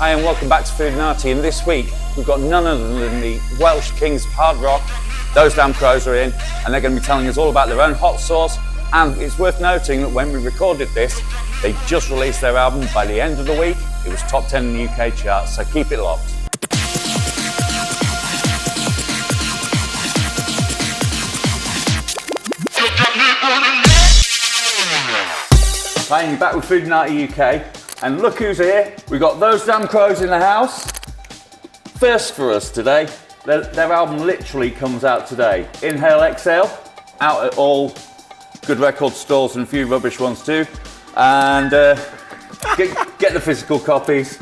Hi and welcome back to Foodinati, and this week we've got none other than the Welsh Kings of Hard Rock. Those damn crows are in, and they're going to be telling us all about their own hot sauce. And it's worth noting that when we recorded this, they just released their album. By the end of the week, it was top 10 in the UK charts, so keep it locked. Hi, and you're back with Foodinati UK, and look who's here. We've got Those Damn Crows in the house. First for us today, their album literally comes out today. Inhale, Exhale, out at all good record stores and a few rubbish ones too. And get the physical copies,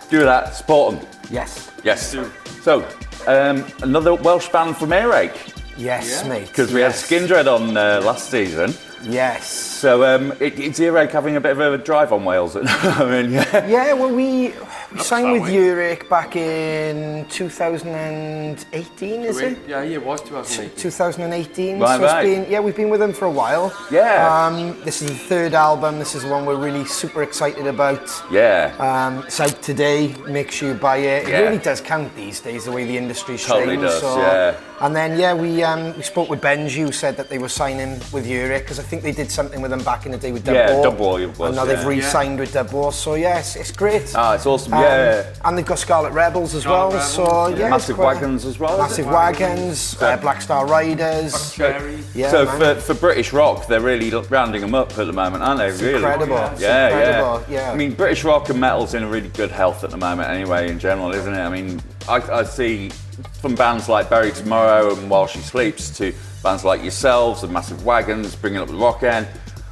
do that, support them. Yes. Yes. So, another Welsh band from Earache. Yes, mate. Because we had Skin Dread on last season. Yes. So it's Earache having a bit of a drive on Wales at the moment, yeah? Yeah, well, we signed with Earache back in 2018, is it? Yeah, it was 2018. 2018. Right, so right. It's been, we've been with them for a while. Yeah. This is the third album. This is the one we're really super excited about. Yeah. It's out today. Make sure you buy it. Yeah. It really does count these days, the way the industry's Totally changed. does, yeah. And then, we spoke with Benji, who said that they were signing with Earache, because I think they did something with them back in the day with Dub War. Dub War it was, and now they've re-signed with Dub War, so yes, it's great. Ah, it's awesome, yeah. And they've got Scarlet Rebels as well, so yeah. Massive Wagons as well. Massive Wagons, Black Star Riders. Yeah, so for British rock, they're really rounding them up at the moment, aren't they? It's really? incredible. Yeah, it's incredible. yeah. I mean, British rock and metal's in a really good health at the moment anyway, in general, isn't it? I mean, I see from bands like Bury Tomorrow and While She Sleeps to bands like yourselves and Massive Wagons, bringing up the rock end.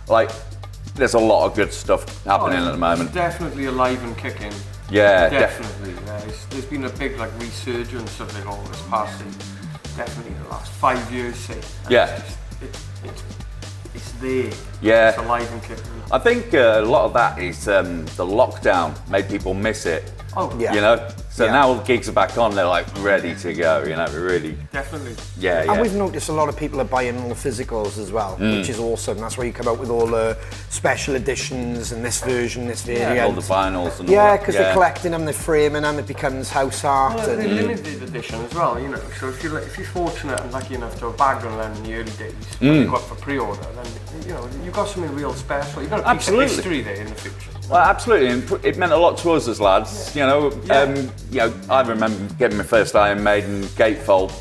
Like, there's a lot of good stuff happening at the moment. It's definitely alive and kicking. Yeah, definitely. There's been a big resurgence of it all this past, definitely the last 5 years, say. Yeah. It's there. Yeah. It's alive and kicking. I think a lot of that is the lockdown made people miss it. Oh, yeah. You know? So now gigs are back on, they're like ready to go, you know, really. Definitely. Yeah, And we've noticed a lot of people are buying all the physicals as well, which is awesome. That's why you come out with all the special editions and this version, this variant. all the vinyls and all Yeah, that. because they're collecting them, they're framing them, it becomes house art. Well, and the limited edition as well, you know. So if you're fortunate and lucky enough to have bagged one of them in the early days, when you got for pre-order, then you know you've got something real special. You've got a piece of history there in the future. Well, absolutely, and it meant a lot to us as lads. You know, I remember getting my first Iron Maiden gatefold.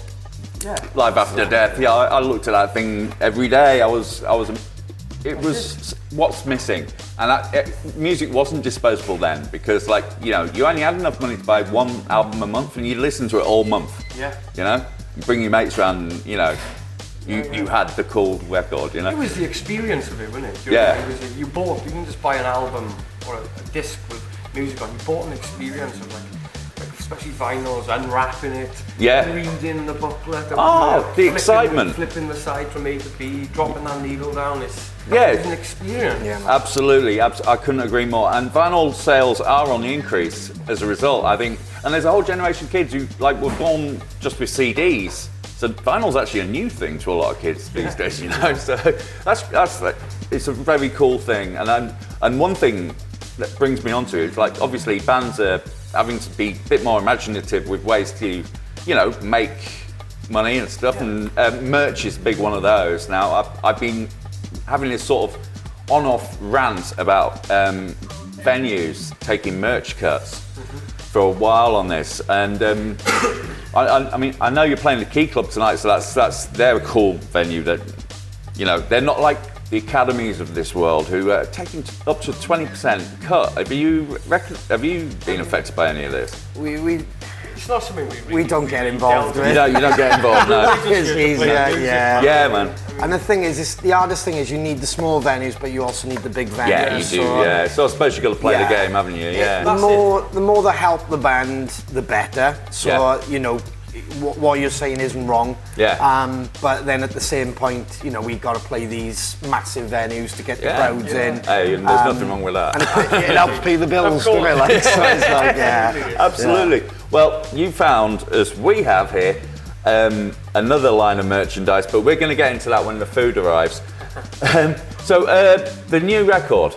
Yeah. Live After Death. Yeah, I looked at that thing every day. It was what's missing, and music wasn't disposable then because, you only had enough money to buy one album a month, and you'd listen to it all month. Yeah. You know, you bring your mates around, and you had the cool record. You know. It was the experience of it, wasn't it? Yeah. You didn't just buy an album or a disc with music on. You bought an experience of especially vinyls, unwrapping it, reading the booklet, the excitement, flipping the side from A to B, dropping that needle down. It's an experience. Yeah. Absolutely, I couldn't agree more. And vinyl sales are on the increase as a result, I think. And there's a whole generation of kids who were born just with CDs. So vinyl's actually a new thing to a lot of kids these days, you know. So that's it's a very cool thing. And one thing that brings me onto it is obviously bands are having to be a bit more imaginative with ways to, make money and stuff, and merch is a big one of those. Now, I've been having this sort of on-off rant about venues taking merch cuts for a while on this, and I mean, I know you're playing the Key Club tonight, so they're a cool venue that, they're not like the academies of this world who are taking up to 20% cut. Have you been affected by any of this? It's not something we don't get involved with. You don't get involved, no. It's easier, yeah. Yeah, man. And the thing is, the hardest thing is you need the small venues, but you also need the big venues. Yeah, you do, yeah. So I suppose you've got to play the game, haven't you? Yeah. The more they help the band, the better. So, what you're saying isn't wrong. Yeah. But then at the same point, we've got to play these massive venues to get the crowds in. Hey, and there's nothing wrong with that. And it helps pay the bills, doesn't it? So it's Absolutely. Yeah. Well, you found, as we have here, another line of merchandise, but we're going to get into that when the food arrives. So the new record,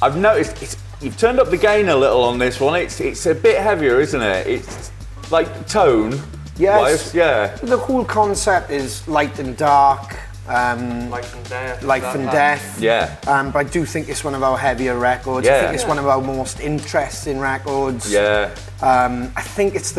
I've noticed you've turned up the gain a little on this one. It's a bit heavier, isn't it? It's like tone. Yes. Wise, yeah. The whole concept is light and dark. Life and Death. Life and Death. Yeah. But I do think it's one of our heavier records. I think it's one of our most interesting records. Yeah. I think it's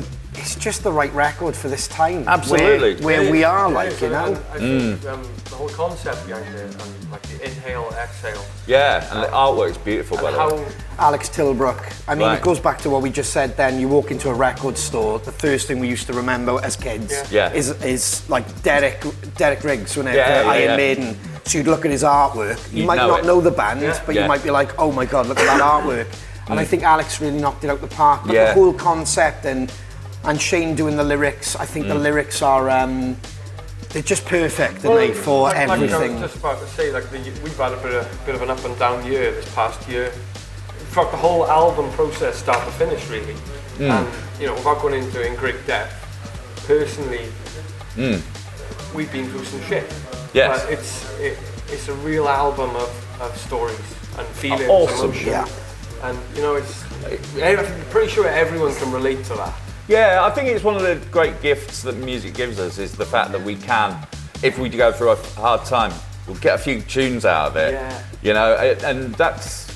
just the right record for this time. Absolutely. Where we are, like, you know. I think the whole concept behind it, and like the inhale, exhale. Yeah, and the artwork's beautiful, by the way. Alex Tilbrook. I mean, it goes back to what we just said then. You walk into a record store, the first thing we used to remember as kids is like Derek Riggs when Iron Maiden. So you'd look at his artwork. You might not know the band, but you might be like, oh my God, look at that artwork. And I think Alex really knocked it out the park. But the whole concept and Shane doing the lyrics, I think the lyrics are they're just perfect, aren't they, for everything. I was just about to say, like we've had a bit of an up and down year this past year. Throughout the whole album process, start to finish, really. And you know, without going into it in great depth, personally, we've been through some shit. Yes. But it's a real album of stories and feelings, awesome. emotion. Yeah. And you know, I'm pretty sure everyone can relate to that. Yeah, I think it's one of the great gifts that music gives us is the fact that we can, if we go through a hard time, we'll get a few tunes out of it. Yeah. You know, and that's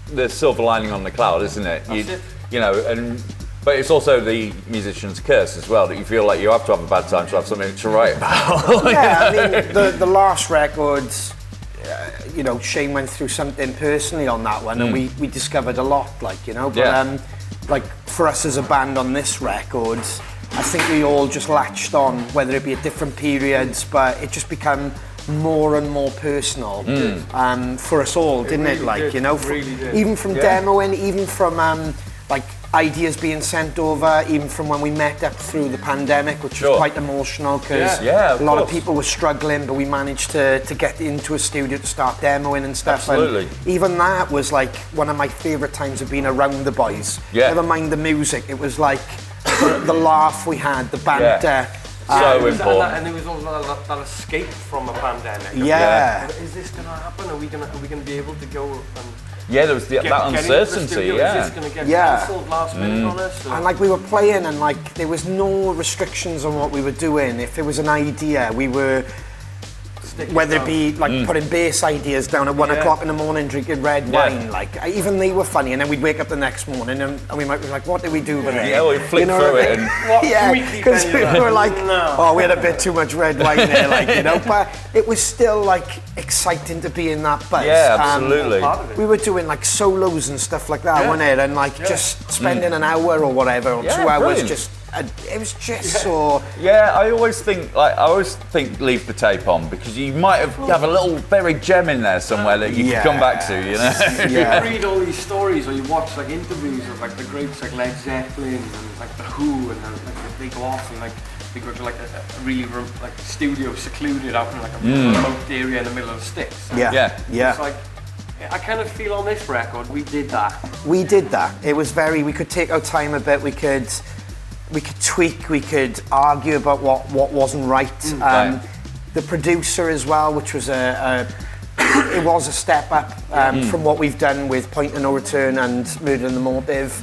the silver lining on the cloud, isn't it? That's it. You know, but it's also the musician's curse as well, that you feel like you have to have a bad time to have something to write about. Yeah, I mean, the last records, you know, Shane went through something personally on that one, and we discovered a lot, like, you know. But like for us as a band on this record, I think we all just latched on, whether it be at different periods, but it just became more and more personal for us all, didn't it? Like, did. you know, Really did. even from demoing, even from like ideas being sent over, even from when we met up through the pandemic, which was quite emotional because a lot of people were struggling, but we managed to get into a studio to start demoing and stuff. Absolutely. And even that was like one of my favourite times of being around the boys. Never mind the music, it was like the laugh we had, the banter. So important. And there was all that escape from a pandemic. Is this going to happen? Are we going to be able to go and there was that uncertainty. Is this going to get cancelled last minute on us? And like we were playing, and like there was no restrictions on what we were doing. If it was an idea, we were. Whether it be like putting bass ideas down at 1 o'clock in the morning, drinking red wine, like even they were funny. And then we'd wake up the next morning and we might be like, "What did we do with it?" Yeah, we flicked through it, and because we were like, "Oh, we had a bit too much red wine there," like, you know. But it was still like exciting to be in that buzz. Yeah, absolutely. We were doing like solos and stuff like that, wasn't it? And like just spending an hour or whatever, or 2 hours, brilliant. just. It was just so. Yeah, I always think leave the tape on because you might have a little buried gem in there somewhere that you can come back to, you know. You read all these stories or you watch like interviews of like the greats like Led Zeppelin and like the Who, and then like they go off and like they go to like a really like studio secluded out in like a remote area in the middle of the sticks. It's like. I kind of feel on this record we did that. We did that. It was we could take our time a bit. We could tweak, we could argue about what wasn't right. The producer as well, which was it was a step up from what we've done with Point of No Return and Murder and the Motive.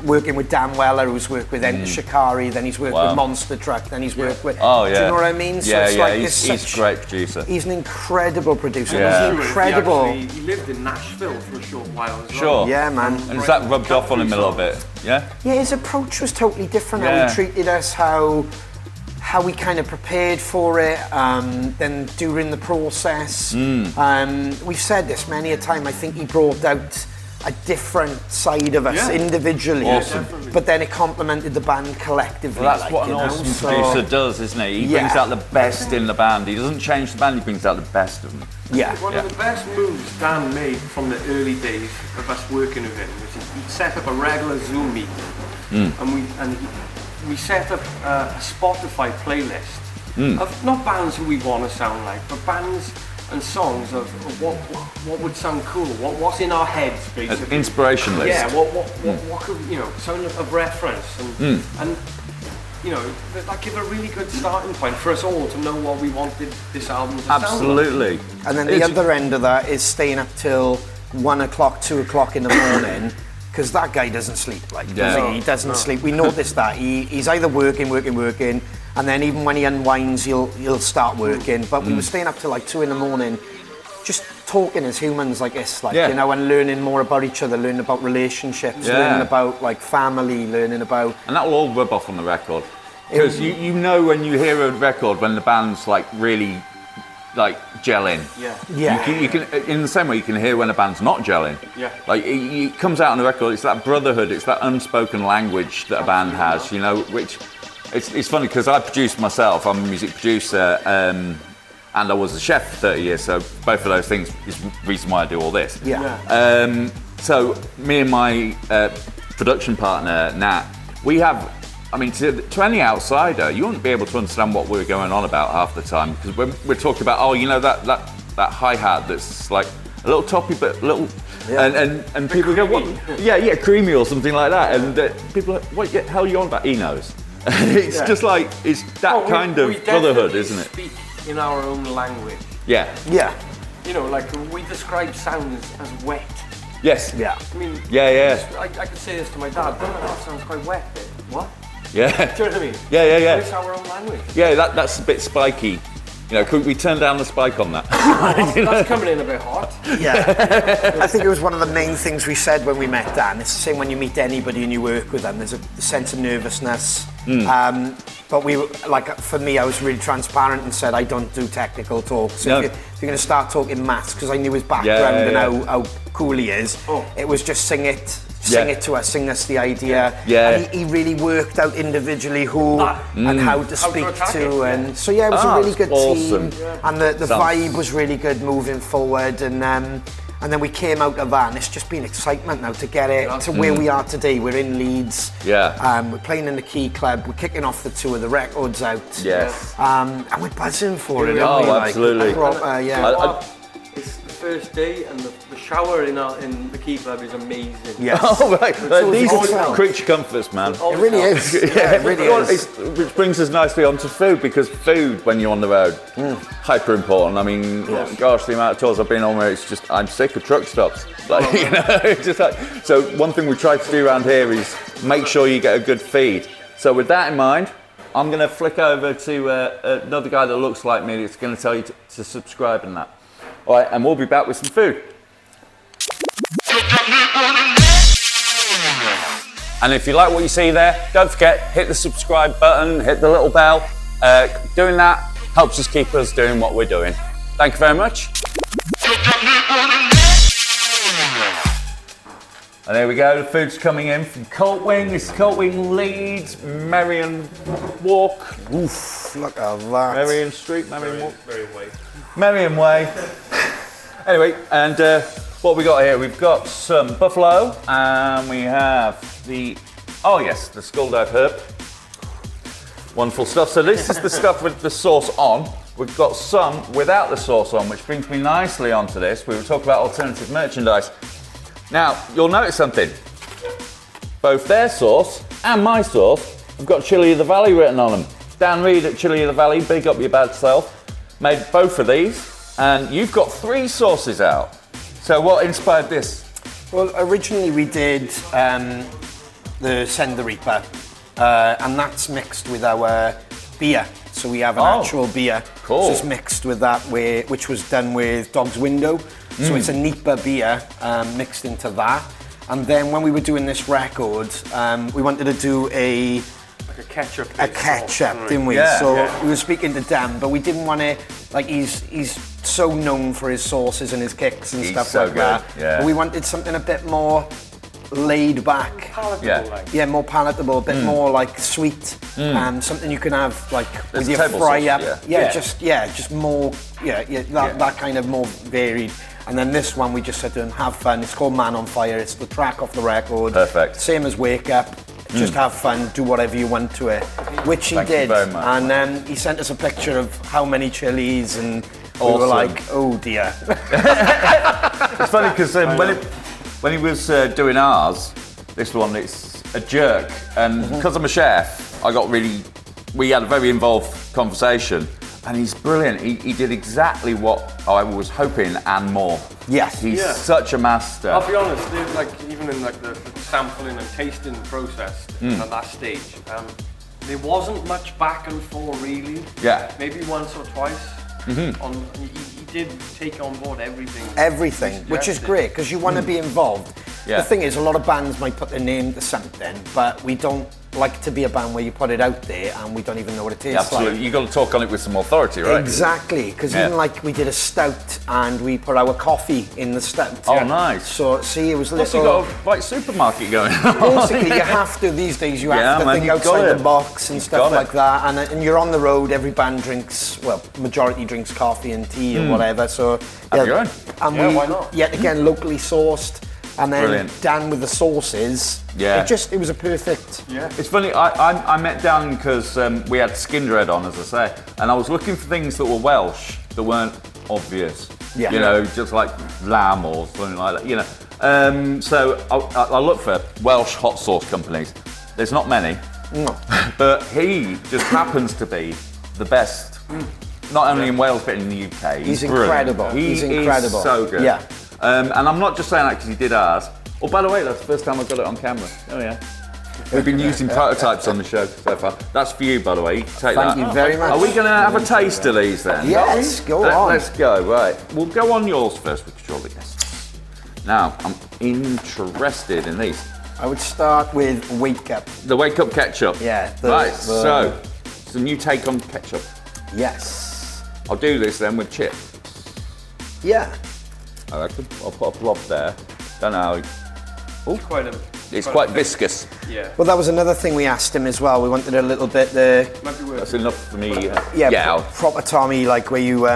Working with Dan Weller, who's worked with Enter Shikari, then he's worked with Monster Truck, then he's worked with... Do you know what I mean? So it's he's a great producer. He's an incredible producer. He's incredible. He lived in Nashville for a short while as well. Sure. Yeah, man. And has that rubbed off on him a little bit? Yeah? Yeah, his approach was totally different. How he treated us, how we kind of prepared for it, then during the process. We've said this many a time. I think he brought out a different side of us individually, but then it complemented the band collectively. Well, that's what an awesome producer does, isn't he? He brings out the best in the band. He doesn't change the band, he brings out the best of them. One of the best moves Dan made from the early days of us working with him was he set up a regular Zoom meeting, and we set up a Spotify playlist of not bands who we want to sound like, but bands and songs of what would sound cool, what's in our heads, basically. An inspiration list. Yeah, what could, you know, something of reference, and you know, that give a really good starting point for us all to know what we wanted this album to sound like. Absolutely. And then the other end of that is staying up till 1 o'clock, 2 o'clock in the morning, because that guy doesn't sleep, does he? He doesn't sleep. We noticed that. He's either working, and then even when he unwinds, he'll start working. But we were staying up till 2 in the morning, just talking as humans like this, and learning more about each other, learning about relationships, learning about family, learning about... And that will all rub off on the record. Because you know when you hear a record, when the band's really gelling. You can, in the same way you can hear when a band's not gelling. It comes out on the record, it's that brotherhood, it's that unspoken language that a band has, which... It's funny because I produced myself, I'm a music producer, and I was a chef for 30 years, so both of those things is the reason why I do all this. So me and my production partner, Nat, we have, to any outsider, you wouldn't be able to understand what we're going on about half the time, because we're talking about, that hi-hat that's like a little toppy but little, and people go, what? Creamy or something like that, and people are like, what the hell are you on about? He knows. It's just it's that kind of brotherhood, isn't it? We speak in our own language. Yeah. We describe sounds as wet. Yes. I could say this to my dad, that sounds quite wet. What? Yeah. Do you know what I mean? Yeah. It's our own language. Yeah, that's a bit spiky. Could we turn down the spike on that? That's coming in a bit hot. I think it was one of the main things we said when we met Dan. It's the same when you meet anybody and you work with them. There's a sense of nervousness. But we were, for me, I was really transparent and said I don't do technical talk. So if you're going to start talking maths, because I knew his background and how cool he is, it was just sing it to us, sing us the idea. And he really worked out individually who and how to speak to. And so it was a really good team. And the vibe was really good moving forward. And then we came out of that, and it's just been excitement now to get it to where we are today. We're in Leeds. We're playing in the Key Club. We're kicking off the tour. The record's out. And we're buzzing for it. Absolutely. It's the first day, and the shower in the Key Club is amazing. These are creature comforts, man. It really is. It really is. Which brings us nicely onto food, because food, when you're on the road, hyper important. Gosh, the amount of tours I've been on where it's just, I'm sick of truck stops. So one thing we try to do around here is make sure you get a good feed. So with that in mind, I'm going to flick over to another guy that looks like me that's going to tell you to subscribe and that. All right, and we'll be back with some food. And if you like what you see there, don't forget, hit the subscribe button, hit the little bell. Doing that helps us keep us doing what we're doing. Thank you very much. And there we go, the food's coming in from Cult Wing. This is Cult Wing Leeds, Merrion Walk. Oof, look at that. Merrion Street, Merrion Walk. Merrion Way. Anyway, and what we got here? We've got some buffalo, and we have the skulldove herb. Wonderful stuff. So this is the stuff with the sauce on. We've got some without the sauce on, which brings me nicely onto this. We were talking about alternative merchandise. Now, you'll notice something. Both their sauce and my sauce have got Chilli of the Valley written on them. Dan Reed at Chilli of the Valley, big up your bad self, made both of these, and you've got 3 sauces out. So what inspired this? Well, originally we did the Send the Reaper, and that's mixed with our beer. So we have an actual beer. Cool. So it's mixed with that, which was done with Dog's Window. So it's a Nipa beer mixed into that. And then when we were doing this record, we wanted to do a ketchup, didn't we? We were speaking to Dan, but we didn't want to, he's so known for his sauces and his kicks and stuff like that. But we wanted something a bit more laid back. Palatable, more palatable, a bit more sweet. Something you can have with your fry up. Just more, that kind of more varied. And then this one we just said to him, have fun. It's called Man on Fire. It's the track off the record. Perfect. Same as Wake Up. Just have fun, do whatever you want to it. Which he did. You very much. And then he sent us a picture of how many chilies, and we were like, oh dear. It's funny because when he was doing ours, this one, it's a jerk. And because I'm a chef, we had a very involved conversation. And he's brilliant. He did exactly what I was hoping and more. Yes. He's such a master. I'll be honest, like even in like the sampling and tasting process at that stage, there wasn't much back and forth really. Yeah. Maybe once or twice. He did take on board everything. Everything, which is great because you want to be involved. Yeah. The thing is, a lot of bands might put their name to something, but we don't like to be a band where you put it out there and we don't even know what it tastes Absolutely. like. You've got to talk on it with some authority, right? Exactly, because even like we did a stout and we put our coffee in the stout. Oh, nice. So see, it was Plus little... you've got a like supermarket going on. Basically, you have to, these days, you have to think outside the box and stuff like that. And you're on the road, every band drinks, well, majority drinks coffee and tea or whatever. So, yeah. And why not? Yet again, locally sourced. And then Brilliant. Dan with the sauces. Yeah. It was a perfect... Yeah. It's funny, I met Dan because we had Skindred on, as I say, and I was looking for things that were Welsh that weren't obvious. Yeah. You know, just like lamb or something like that, you know. So I look for Welsh hot sauce companies. There's not many, No. but he just happens to be the best, not only in Wales but in the UK. He's brilliant. incredible. He's incredible. Is so good. Yeah. And I'm not just saying that because he did ours. Oh, by the way, that's the first time I got it on camera. Oh, yeah. We've been using prototypes on the show so far. That's for you, by the way. You can take that. Thank you very much. Are we going to have a taste of these then? Yes, go on. Let's go, right. We'll go on yours first because you're the guest. Now, I'm interested in these. I would start with Wake Up. The Wake Up ketchup. Yeah. So, it's a new take on ketchup. Yes. I'll do this then with chips. Yeah. I reckon. I'll put a blob there. Don't know. It's quite viscous. Yeah. Well, that was another thing we asked him as well. We wanted a little bit Might be worth That's enough for me. proper Tommy, like where you,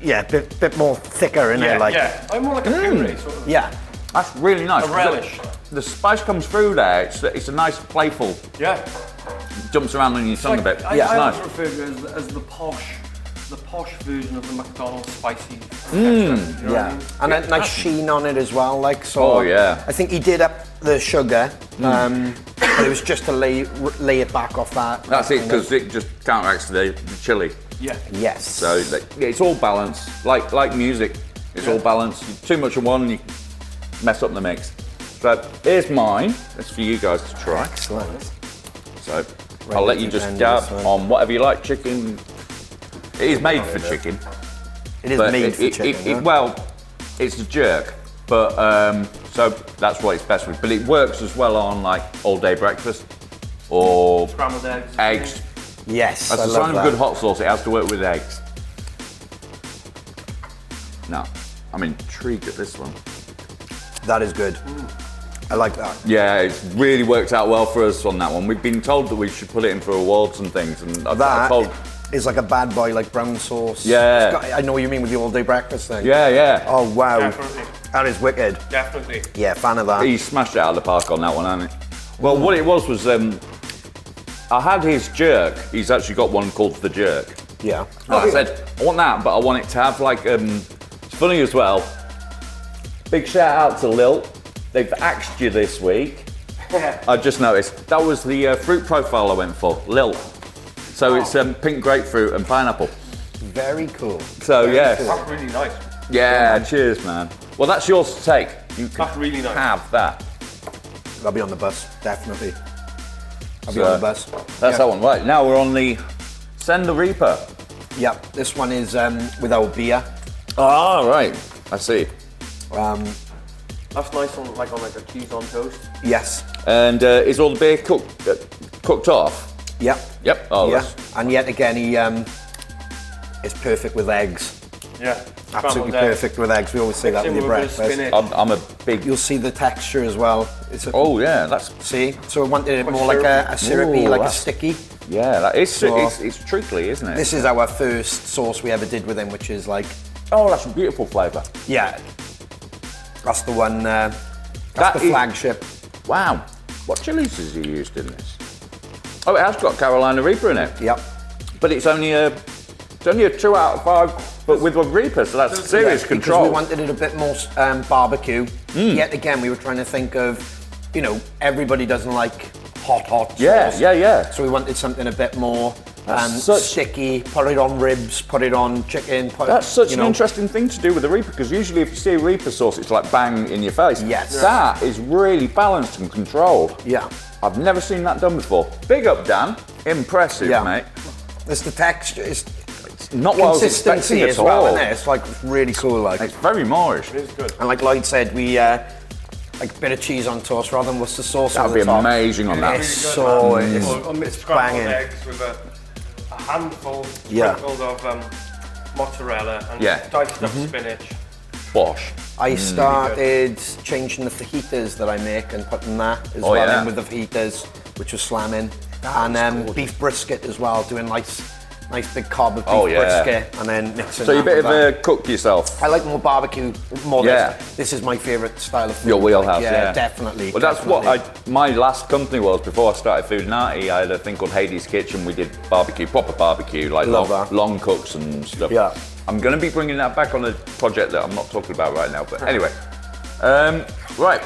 bit more thicker in it, like. Yeah, I'm more like a puree sort of. Yeah. That's really nice. A relish. The spice comes through there. It's a nice, playful. Yeah. Jumps around on your tongue a bit. I It's always nice. refer to it as the posh version of the McDonald's spicy ketchup. You know what I mean? And a nice sheen on it as well, like so. Oh, yeah. I think he did up the sugar, but it was just to lay it back off that. That's it, because it just counteracts the chili. Yeah. Yes. So it's all balanced, like music. It's all balanced. Too much of one, and you mess up the mix. So here's mine. That's for you guys to try. Excellent. So I'll let you just dab on whatever you like. Chicken. It is made for chicken. It is made for chicken. Well, it's a jerk, but so that's what it's best with. But it works as well on like all-day breakfast or Scrambled eggs. Yes, That's I a love sign of that. good hot sauce. It has to work with eggs. Now, I'm intrigued at this one. That is good. I like that. Yeah, it's really worked out well for us on that one. We've been told that we should put it in for awards and things, and I've told. Is like a bad boy, like brown sauce. Yeah. I know what you mean with the all-day breakfast thing. Yeah. Oh wow. Definitely. That is wicked. Definitely. Yeah, fan of that. He smashed it out of the park on that one, hasn't he? Well, what it was I had his jerk. He's actually got one called the jerk. Yeah. And I said, I want that, but I want it to have like, it's funny as well. Big shout out to Lilt. They've axed you this week. I just noticed. That was the fruit profile I went for, Lilt. So it's pink grapefruit and pineapple. Very cool. So yeah. That's really nice. Yeah, cheers, man. Well, that's yours to take. You can That's really nice. have that. I'll be on the bus, definitely. I'll be on the bus. That's that one. Right, now we're on the Send the Reaper. Yep, this one is without beer. Ah, right. I see. That's nice on like a cheese on toast. Yes. And is all the beer cooked off? Yep. Yep. Oh, Yeah. that's- And yet again, he is perfect with eggs. Yeah. Absolutely perfect with eggs. We always say that with your breakfast. I'm a big. You'll see the texture as well. Oh yeah, that's See? So we wanted it Quite more like a syrupy, Ooh, like a that's- sticky. yeah. It's So- treacly, isn't it? This is our first sauce we ever did with him, which is like, oh, that's a beautiful flavour. yeah. That's the one, that's That the is- flagship. Wow. What chilies has he used in this? Oh, it has got Carolina Reaper in it, Yep. but it's only a 2 out of 5, but with a Reaper, so that's serious Yeah, control. Because we wanted it a bit more barbecue. Yet again, we were trying to think of, everybody doesn't like hot sauce. Yeah. So we wanted something a bit more sticky, put it on ribs, put it on chicken. That's such an interesting thing to do with a Reaper, because usually if you see a Reaper sauce, it's like bang in your face. Yes. That is really balanced and controlled. Yeah. I've never seen that done before. Big up, Dan. Impressive, mate. There's the texture. It's not what I was expecting as at well, all. isn't it? It's like really cool. Like it's very Moorish. It is good. And like Lloyd said, we like a bit of cheese on toast rather than Worcester sauce. That'd be amazing on that. It's It's scrambled eggs with a handful sprinkled of mozzarella and diced up spinach. Bosh. I started changing the fajitas that I make and putting that as in with the fajitas, which was slamming. And beef brisket as well, doing nice big cob of beef brisket and then mixing. So you're a bit of a cook yourself. I like more barbecue, more this is my favourite style of food. Your wheelhouse, definitely. Well, that's what my last company was before I started Foodinati. I had a thing called Hades Kitchen. We did barbecue, proper barbecue, like long cooks and stuff. Yeah. I'm going to be bringing that back on a project that I'm not talking about right now. But anyway, right.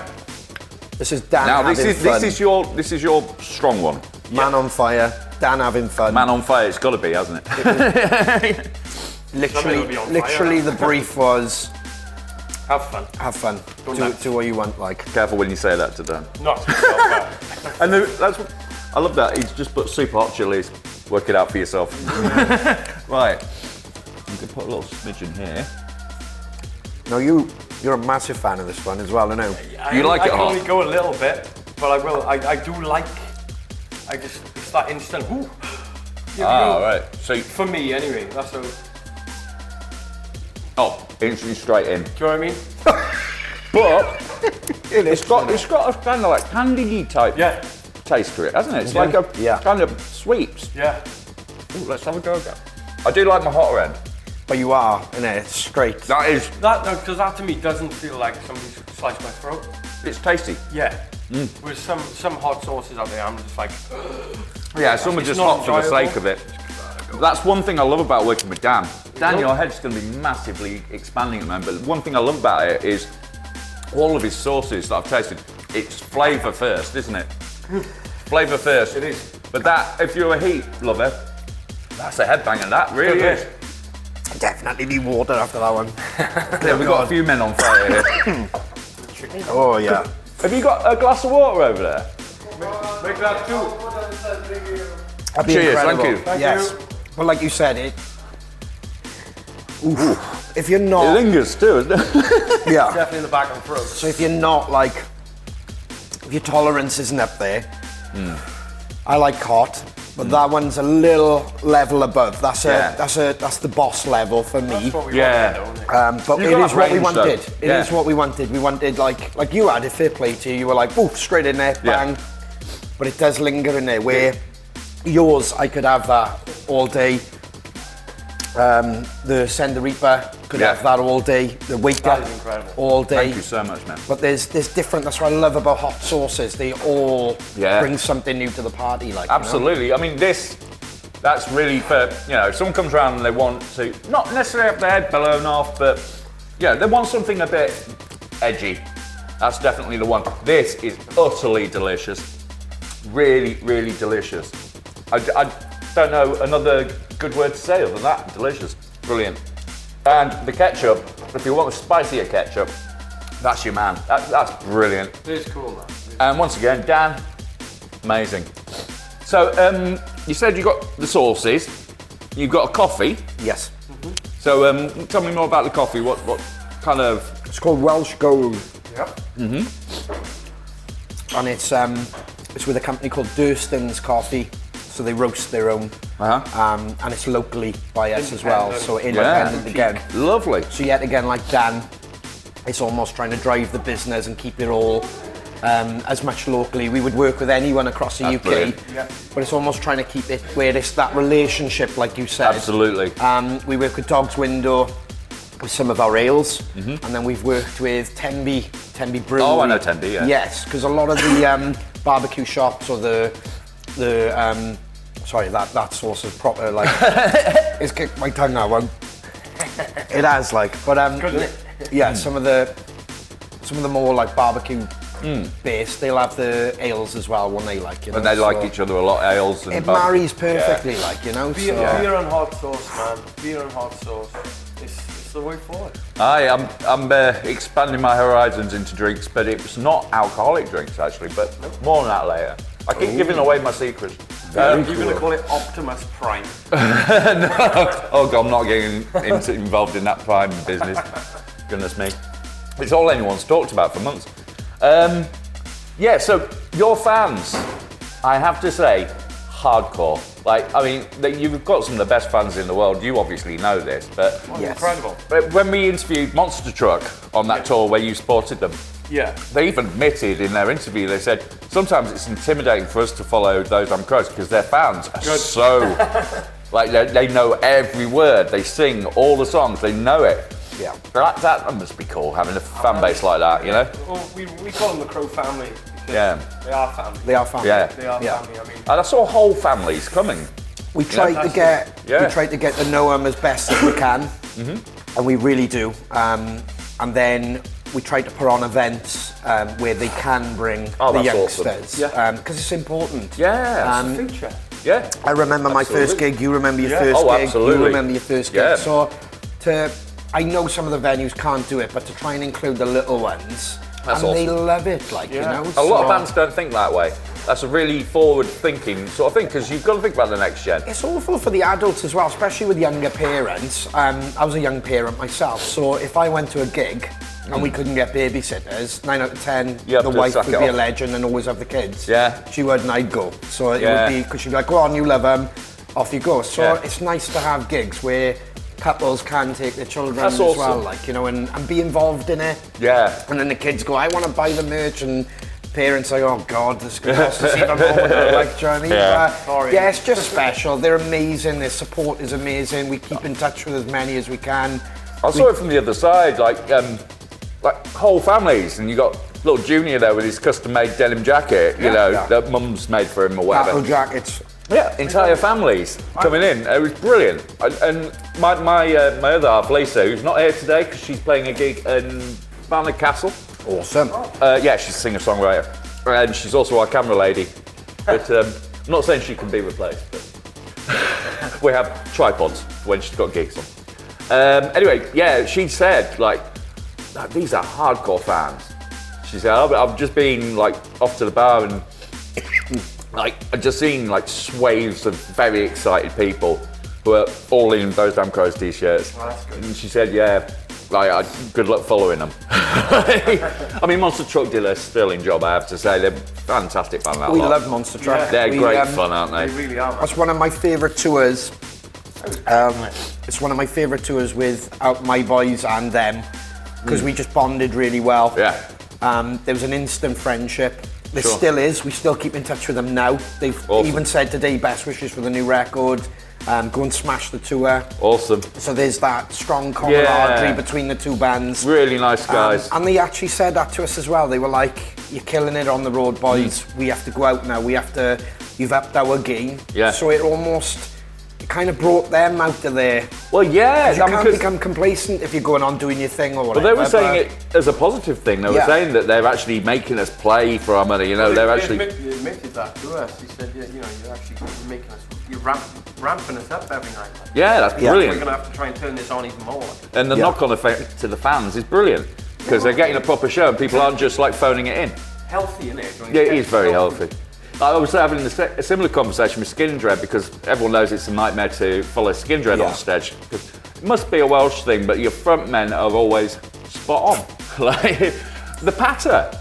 This is Dan. Now this is your strong one. Man on fire. Dan having fun. Man on fire, it's got to be, hasn't it? literally the brief was have fun. Have fun. Do what you want, like. Careful when you say that to Dan. Not And that's what, I love that. He's just put super hot chilies. Work it out for yourself. Right. You can put a little smidge in here. No, you're a massive fan of this one as well, I know. You like it hot? I can only go a little bit, but I will. I do like. It's that instant. Ooh. Right. So for me, anyway, that's so. Oh, instantly straight in. Do you know what I mean? But it's got a kind of like candy type taste to it, hasn't it? It's like a kind of sweet. Yeah. Ooh, let's have a go again. I do like my hotter end. But you are, innit? It's straight. That is. Because that to me doesn't feel like somebody's sliced my throat. It's tasty. Yeah. Whereas some hot sauces out there, I'm just like. Yeah, some are just hot for the sake of it. That's one thing I love about working with Dan. Dan, your head's going to be massively expanding at the moment, but one thing I love about it is all of his sauces that I've tasted, it's flavour first, isn't it? Flavour first. It is. But that, if you're a heat lover, that's a headbanger, that really is. I definitely need water after that one. Yeah, we've got a few men on fire here. Oh, yeah. Have you got a glass of water over there? Make that too. That'd be Cheers, incredible. thank you. Yes. But like you said, if you're not... It lingers too, isn't it? Yeah. Definitely in the back of the throat. So if you're not like... If your tolerance isn't up there, I like hot, but that one's a little level above. That's the boss level for me. That's what we wanted, but You've it got is what we range, wanted. though. It is what we wanted. We wanted like you had it, fair play to you. You were like, oof, straight in there, bang. But it does linger in there. Where yours, I could have that all day. The Send the Reaper could have that all day. The Waker all day. Thank you so much, man. But there's different. That's what I love about hot sauces. They all bring something new to the party. Like absolutely. I mean, that's really for if someone comes around and they want to not necessarily have their head blown off, but they want something a bit edgy. That's definitely the one. This is utterly delicious. Really, really delicious. I don't know another good word to say other than that. Delicious. Brilliant. And the ketchup, if you want a spicier ketchup, that's your man. That's brilliant. It is cool, man. And once again, Dan, amazing. So, you said you got the sauces, you've got a coffee. Yes. So, tell me more about the coffee. What kind of... It's called Welsh Gold. Yep. And it's with a company called Durston's Coffee. So they roast their own, and it's locally by us as well, so independent again. Lovely. So yet again, like Dan, it's almost trying to drive the business and keep it all as much locally. We would work with anyone across the UK, but it's almost trying to keep it where it's that relationship, like you said. Absolutely. We work with Dog's Window with some of our ales, and then we've worked with Tenby Brewery. Oh, I know Tenby, yeah. Yes, because a lot of the barbecue shops or sorry, that sauce is proper, like, it's kicked my tongue now, one. It has, like, but, some of the more, like, barbecue base, they'll have the ales as well when they like, And they like each other a lot, ales and it marries perfectly, like, you know. Beer and hot sauce, man. Beer and hot sauce. It's the way forward. I'm expanding my horizons into drinks, but it's not alcoholic drinks actually, but more on that later. I keep giving away my secrets. You're going to call it Optimus Prime. No. Oh God, I'm not getting involved in that Prime business. Goodness me. It's all anyone's talked about for months. Yeah, so your fans, I have to say, hardcore. Like, I mean, you've got some of the best fans in the world. You obviously know this, but incredible. But when we interviewed Monster Truck on that tour where you supported them, they even admitted in their interview, they said, sometimes it's intimidating for us to follow Those Damn Crows because their fans are so, like, they know every word, they sing all the songs, they know it. Yeah. That must be cool, having a fan base like that, you know? Well, we call them the Crow family. Yeah. They are family. They are family. Yeah. They are family, I mean. And I saw whole families coming. We tried to get to know them as best as we can, and we really do. And then we try to put on events where they can bring the youngsters, because it's important. Yeah, it's a feature. Yeah. I remember my first gig. You remember your first gig. Absolutely. You remember your first gig. Yeah. So I know some of the venues can't do it, but to try and include the little ones, they love it. Like you know, a lot of bands don't think that way. That's a really forward-thinking sort of thing because you've got to think about the next gen. It's awful for the adults as well, especially with younger parents. I was a young parent myself, so if I went to a gig and we couldn't get babysitters, 9 out of 10, the wife would be a legend and always have the kids. Yeah. She would and I'd go. So it would be, because she'd be like, go on, you love them, off you go. So it's nice to have gigs where couples can take their children as well, like, you know, and be involved in it. Yeah. And then the kids go, I want to buy the merch, and parents are like, oh God, this is going to cost us even more. Like, do you know what I mean? Yeah, it's just special. They're amazing. Their support is amazing. We keep in touch with as many as we can. I saw it from the other side, like whole families, and you got little Junior there with his custom-made denim jacket, you know, that Mum's made for him or whatever. Battle jackets. Yeah, entire families coming in. It was brilliant. And my other half, Lisa, who's not here today because she's playing a gig in Barnard Castle. Awesome. Yeah, she's a singer-songwriter. And she's also our camera lady. But I'm not saying she can be replaced, but we have tripods when she's got gigs on. Anyway, yeah, she said, like, these are hardcore fans. She said, I've just been, like, off to the bar and like, I've just seen like swaves of very excited people who are all in Those Damn Crows t-shirts. Oh, that's good. And she said, yeah, like, good luck following them. I mean, Monster Truck did a sterling job, I have to say. They're fantastic fun. We love Monster Truck. Yeah. They're great fun, aren't they? They really are. That's one of my favourite tours. It's one of my favourite tours with my boys and them, because we just bonded really well. Yeah. There was an instant friendship. There still is. We still keep in touch with them now. They've even said today, best wishes for the new record. Go and smash the tour. Awesome. So there's that strong camaraderie between the two bands. Really nice guys. And they actually said that to us as well. They were like, you're killing it on the road, boys. We have to go out now. You've upped our game. Yeah. So it kind of brought them out of there. Well, yeah. You can't become complacent if you're going on doing your thing or whatever. Well, they were saying it as a positive thing. They were saying that they're actually making us play for our money. You know, they're actually. He admitted that to us. He said, yeah, you know, you're actually making us, you're ramping us up every night. Like. Yeah, that's brilliant. We're going to have to try and turn this on even more. And the knock-on effect to the fans is brilliant because they're getting a proper show and people aren't just like phoning it in. Healthy, isn't it? Yeah, it is very healthy. I was having a similar conversation with Skin Dread because everyone knows it's a nightmare to follow Skin Dread on stage. It must be a Welsh thing, but your front men are always spot on. Like the patter.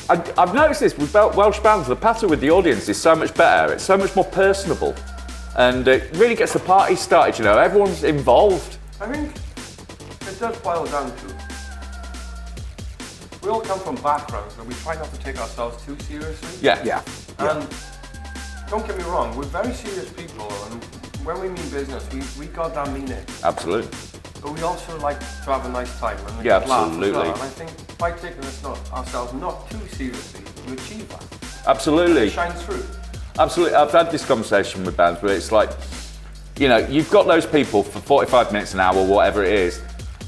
I've noticed this with Welsh bands. The patter with the audience is so much better. It's so much more personable, and it really gets the party started. You know, everyone's involved. I think it does boil down to. We all come from backgrounds where we try not to take ourselves too seriously. Yeah. And don't get me wrong, we're very serious people, and when we mean business, we goddamn mean it. Absolutely. But we also like to have a nice time and Yeah, laugh absolutely. as well. And I think by taking ourselves not too seriously, you achieve that. Absolutely. It shines through. Absolutely. I've had this conversation with bands where it's like, you know, you've got those people for 45 minutes, an hour, whatever it is.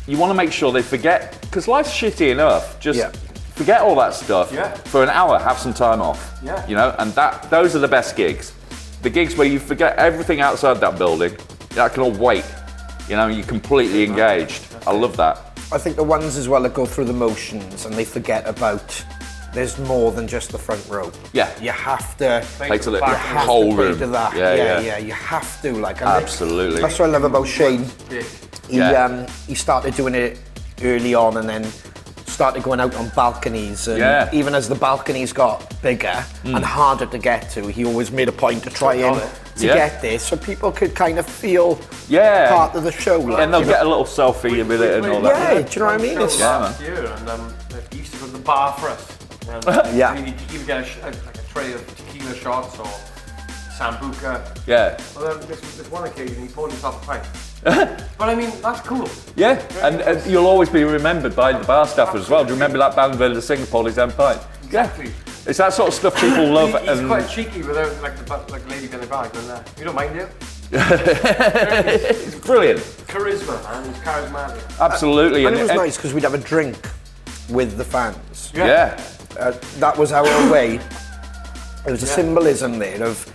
You want to make sure they forget, because life's shitty enough. Just forget all that stuff for an hour, have some time off. Yeah. You know, and those are the best gigs. The gigs where you forget everything outside that building, that can all wait. You know, you're completely engaged. I love that. I think the ones as well that go through the motions and they forget about there's more than just the front row. Yeah. You have to. Takes a whole room. To that. Yeah. You have to. Like. Absolutely. That's what I love about Shane. He started doing it early on and then started going out on balconies. And even as the balconies got bigger and harder to get to, he always made a point to try and get there so people could kind of feel part of the show. Like, and they'll get a little selfie with it and all that. Yeah, do you know what I mean? Last year, and he used to go to the bar for us. And you would get a tray of tequila shots or sambuca. Yeah. Well, then this one occasion he poured himself a pint. But I mean, that's cool. Yeah, and you'll always be remembered by the bar staff as well. Do you remember that band Villa Singapore, his own pint? Exactly. Yeah. It's that sort of stuff people love. He's quite cheeky without like lady in the bag, and you don't mind it. It's brilliant. Charisma, man. He's charismatic. Absolutely. And it was nice because we'd have a drink with the fans. Yeah. That was our way. There was a symbolism there of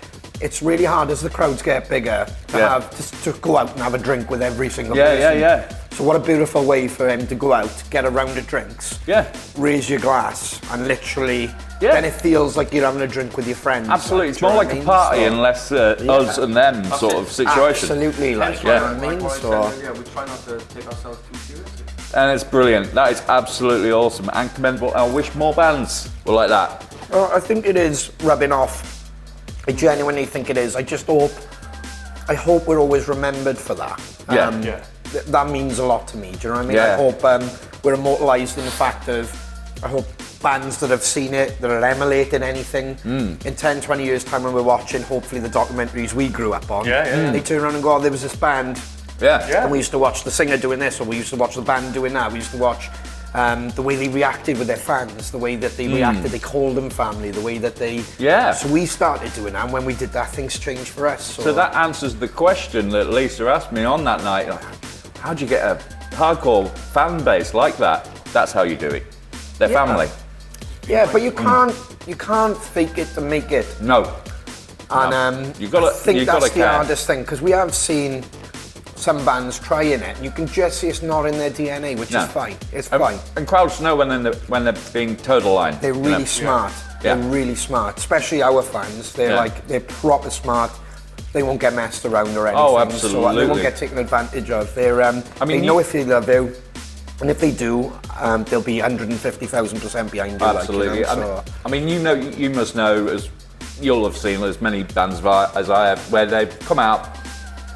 it's really hard as the crowds get bigger to have to go out and have a drink with every single person. Yeah. So what a beautiful way for him to go out, get a round of drinks, raise your glass, and literally, then it feels like you're having a drink with your friends. Absolutely, like, it's more like a party and less us and them sort of situation. Absolutely, like, you know what I mean? We try not to take ourselves too seriously. And it's brilliant. That is absolutely awesome and commendable. I wish more bands were like that. Well, I think it is rubbing off. I genuinely think it is. I hope we're always remembered for that. That means a lot to me, do you know what I mean? I hope we're immortalised in the fact of, I hope bands that have seen it, that are emulating anything, in 10, 20 years time when we're watching, hopefully the documentaries we grew up on, they turn around and go, oh, there was this band, and we used to watch the singer doing this, or we used to watch the band doing that, we used to watch the way they reacted with their fans, the way that they reacted, they called them family, the way that they... So we started doing that, and when we did that, things changed for us. So that answers the question that Lisa asked me on that night. Like, how'd you get a hardcore fan base like that? That's how you do it. They're family. Yeah, but you can't fake it to make it. No. And I think that's the hardest thing, because we have seen some bands trying it, and you can just see it's not in their DNA, which is fine. It's fine. And crowds know when they're being toe line. They're really smart. They're really smart, especially our fans. They're proper smart. They won't get messed around or anything. Oh, absolutely. So they won't get taken advantage of. They know if they love you, and if they do, they'll be 150,000% behind you. Absolutely. Like, you know, I mean, you must know, as you'll have seen as many bands as I have, where they've come out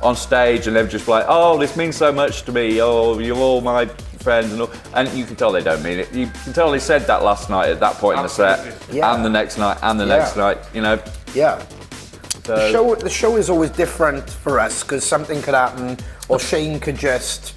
on stage and they're just like, oh, this means so much to me. Oh, you're all my friends and all. And you can tell they don't mean it. You can tell they said that last night at that point in the set, and the next night, and the next night. You know. Yeah. The show is always different for us because something could happen, or Shane could just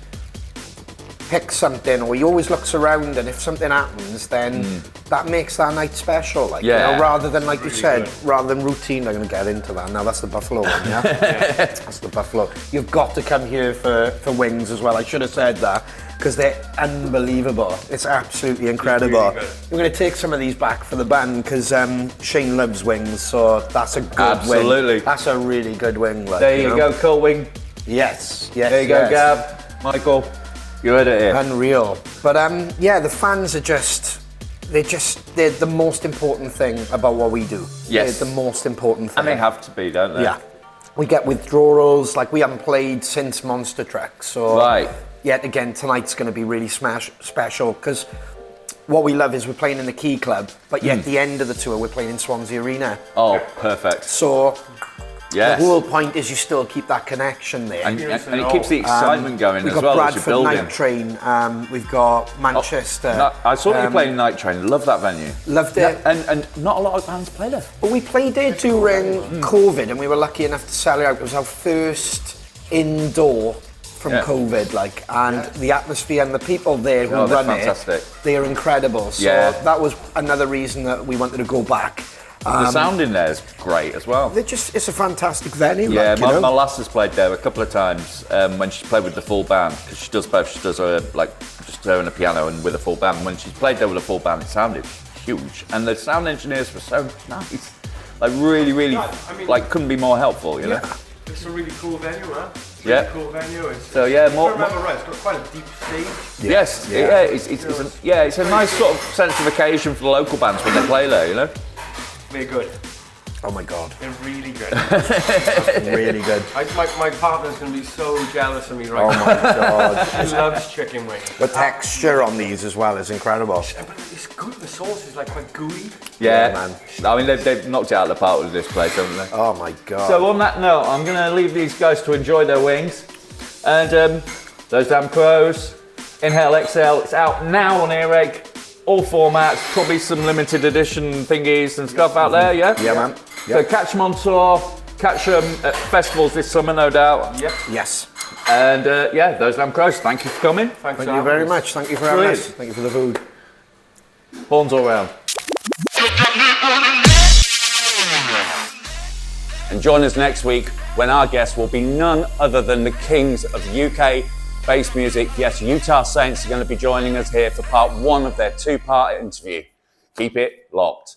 pick something, or he always looks around, and if something happens, then that makes that night special. Like, you know, rather than, like you said, rather than routine. I'm going to get into that now. That's the Buffalo one, yeah. That's the Buffalo. You've got to come here for wings as well. I should have said that because they're unbelievable. It's absolutely incredible. Really We're going to take some of these back for the band because Shane loves wings, so that's a good wing. That's a really good wing. Like, there you go, Cult Wing. Yes. There you go, Gav, Michael. You heard it here. Unreal. But the fans are they're the most important thing about what we do. Yes. They're the most important thing. And they have to be, don't they? Yeah. We get withdrawals, like we haven't played since Monster Truck, so yet again tonight's going to be really special because what we love is we're playing in the Key Club, but yet at the end of the tour we're playing in Swansea Arena. Oh, perfect. So the whole point is you still keep that connection there. And it keeps the excitement going as well. We've got Bradford Night Train, we've got Manchester. I saw you playing Night Train, love that venue. Loved it. And not a lot of bands play there. But we played there during COVID and we were lucky enough to sell it out. It was our first indoor from COVID, and the atmosphere and the people there who run fantastic. They're incredible. So that was another reason that we wanted to go back. The sound in there is great as well. It's a fantastic venue. Yeah, my lass has played there a couple of times when she's played with the full band, because she does both. She does just her and a piano and with a full band. When she's played there with a full band, it sounded huge. And the sound engineers were so nice. Like really, really, couldn't be more helpful, you know? It's a really cool venue, huh? Really cool venue. If I remember right, it's got quite a deep stage. Yes, it's a nice sort of sense of occasion for the local bands when they play there, you know? They're good. Oh my God. They're really good. Really good. My partner's going to be so jealous of me right now. Oh my God. She loves chicken wings. The texture on these as well is incredible. But it's good. The sauce is quite gooey. Yeah, man. I mean, they've knocked it out of the park with this place, haven't they? Oh my God. So on that note, I'm going to leave these guys to enjoy their wings. And Those Damn Crows, Inhale Exhale, it's out now on Earache. All formats, probably some limited edition thingies and stuff out there, yeah? Yeah, man. So catch them on tour, catch them at festivals this summer, no doubt. Yep. Yes. And Those Damn Crows, thank you for coming. Thank you very much. Thank you for having us. Thank you for the food. Horns all round. And join us next week when our guest will be none other than the kings of UK bass music. Yes, Utah Saints are going to be joining us here for part 1 of their 2-part interview. Keep it locked.